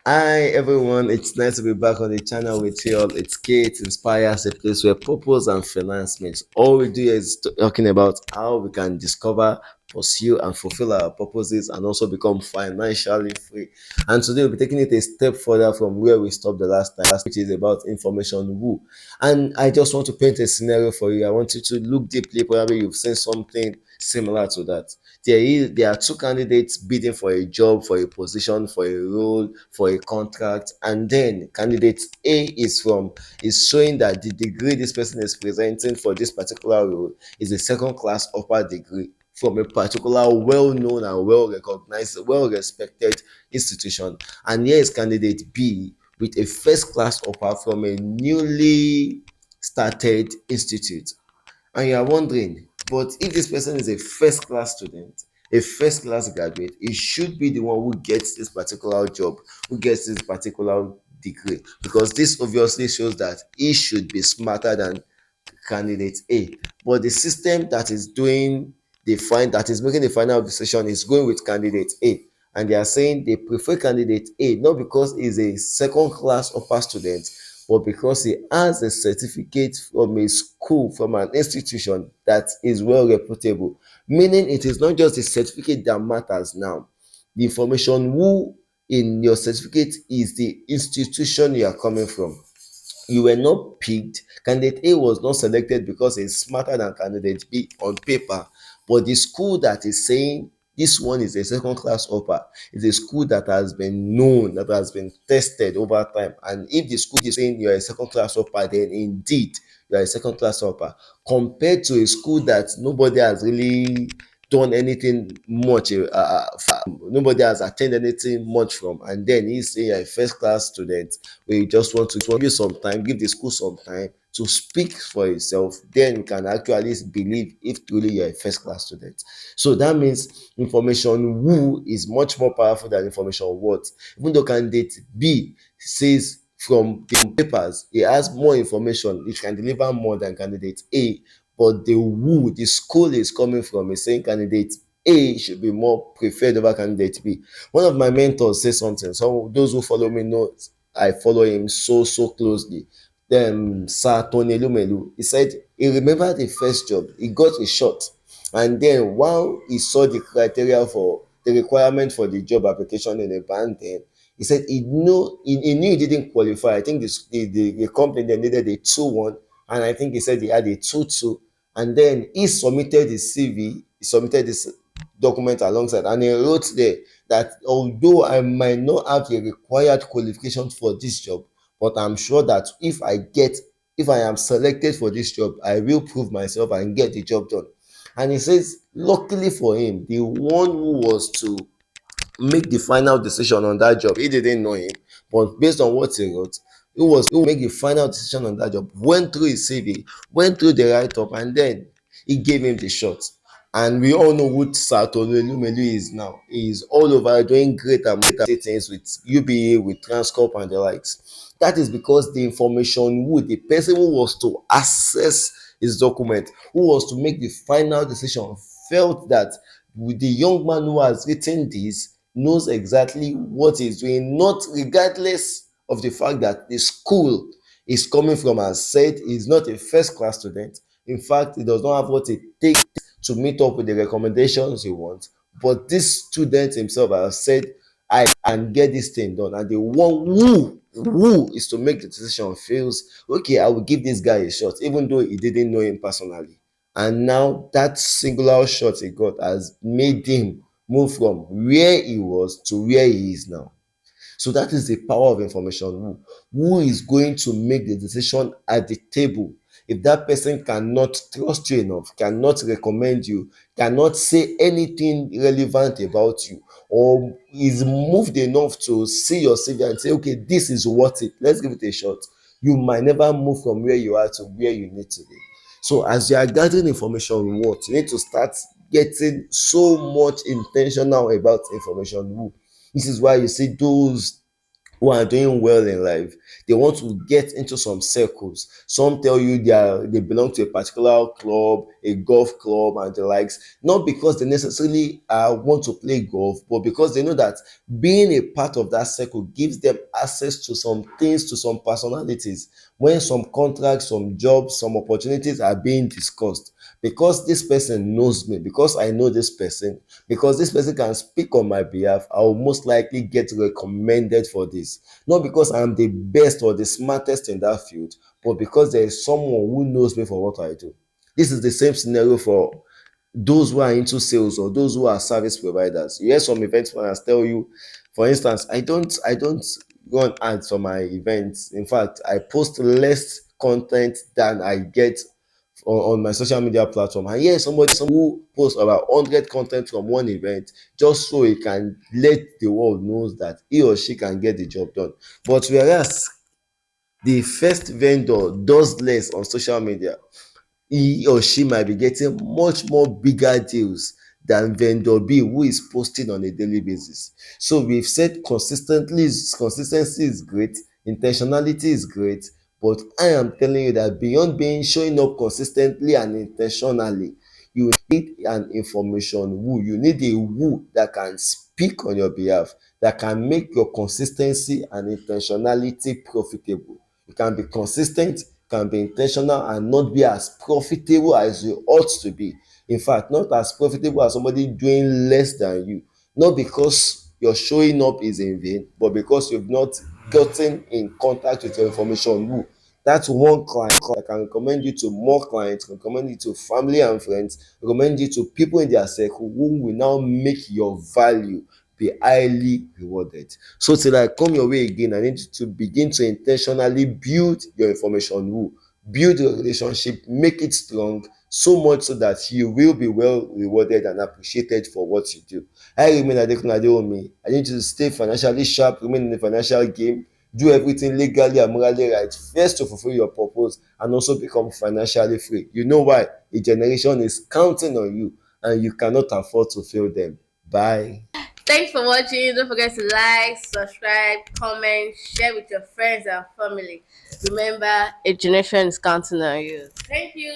Hi everyone, it's nice to be back on the channel with you all. It's Kate Inspires, a place where purpose and finance meets. All we do is talking about how we can discover, pursue, and fulfill our purposes and also become financially free. And today we'll be taking it a step further from where we stopped the last time, which is about information woo. And I just want to paint a scenario for you. I want you to look deeply. Probably you've seen something similar to that. There are two candidates bidding for a job, for a position, for a role, for a contract, and then candidate A is showing that the degree this person is presenting for this particular role is a second class upper degree from a particular well-known and well-recognized, well-respected institution. And here is candidate B with a first class offer from a newly started institute. And you are wondering, but if this person is a first class student, a first class graduate, he should be the one who gets this particular job, who gets this particular degree, because this obviously shows that he should be smarter than candidate A. But the system that is doing that is making the final decision is going with candidate A. And they are saying they prefer candidate A, not because he's a second class upper student, but because he has a certificate from a school, from an institution that is well reputable. Meaning it is not just the certificate that matters now. The information who in your certificate is the institution you are coming from. You were not picked. Candidate A was not selected because he's smarter than candidate B on paper. But the school that is saying this one is a second class upper is a school that has been known, that has been tested over time. And if the school is saying you're a second class upper, then indeed you're a second class upper. Compared to a school that nobody has really done anything much, nobody has attended anything much from, and then he's saying you're a first class student where you just want to give you some time, give the school some time to speak for yourself, then you can actually believe if truly you're a first class student. So that means information who is much more powerful than information what. Even though candidate B says from the papers he has more information, he can deliver more than candidate A, but the who the school is coming from is saying candidate A should be more preferred over candidate B. One of my mentors said something. Some those who follow me know I follow him so closely. Then Sir Tony Lumelu, he said he remembered the first job, he got a shot, and then while he saw the criteria for the requirement for the job application in a band, then he said he knew he didn't qualify. I think the company they needed a 2-1, and I think he said he had a 2-2, and then he submitted his CV, he submitted this document alongside, and he wrote there that although I might not have the required qualifications for this job, but I'm sure that if I am selected for this job, I will prove myself and get the job done. And he says, luckily for him, the one who was to make the final decision on that job, he didn't know him, but based on what he wrote, who make the final decision on that job, went through his CV, went through the write-up, and then he gave him the shot. And we all know who Satoru Lumelu is now. He is all over doing great and great things with UBA, with Transcorp and the likes. That is because the information who the person who was to access his document, who was to make the final decision, felt that with the young man who has written this knows exactly what he's doing, not regardless of the fact that the school is coming from has said he's not a first class student. In fact, he does not have what it takes to meet up with the recommendations he wants. But this student himself has said, I can get this thing done. And the one who is to make the decision feels, okay, I will give this guy a shot, even though he didn't know him personally. And now that singular shot he got has made him move from where he was to where he is now. So that is the power of information. Who is going to make the decision at the table? If that person cannot trust you enough, cannot recommend you, cannot say anything relevant about you, or is moved enough to see your CV and say, okay, this is worth it, let's give it a shot, you might never move from where you are to where you need to be. So as you are gathering information, what you need to start getting so much intentional about information. This is why you see those who are doing well in life. They want to get into some circles. Some tell you they belong to a particular club, a golf club, and the likes. Not because they necessarily want to play golf, but because they know that being a part of that circle gives them access to some things, to some personalities. When some contracts, some jobs, some opportunities are being discussed, because this person knows me, because I know this person, because this person can speak on my behalf, I will most likely get recommended for this. Not because I'm the best or the smartest in that field, but because there is someone who knows me for what I do. This is the same scenario for those who are into sales or those who are service providers. You hear some event planners tell you, for instance, I don't run ads for my events. In fact, I post less content than I get on my social media platform. And here's somebody who posts about 100 content from one event, just so he can let the world knows that he or she can get the job done. But whereas the first vendor does less on social media, he or she might be getting much more bigger deals than vendor B, who is posting on a daily basis. So we've said consistency is great, intentionality is great, but I am telling you that beyond being showing up consistently and intentionally, you need an information who. You need a who that can speak on your behalf, that can make your consistency and intentionality profitable. You can be consistent, can be intentional, and not be as profitable as you ought to be. In fact, not as profitable as somebody doing less than you. Not because your showing up is in vain, but because you've not gotten in contact with your information who. That's one client that can recommend you to more clients, can recommend you to family and friends, recommend you to people in their circle who will now make your value be highly rewarded. So till I come your way again, I need you to begin to intentionally build your information who, build your relationship, make it strong, so much so that you will be well rewarded and appreciated for what you do. I remain Adekun Adeomi. I need you to stay financially sharp, remain in the financial game, do everything legally and morally right, first to fulfill your purpose and also become financially free. You know why? A generation is counting on you and you cannot afford to fail them. Bye. Thanks for watching. Don't forget to like, subscribe, comment, share with your friends and family. Remember, a generation is counting on you. Thank you.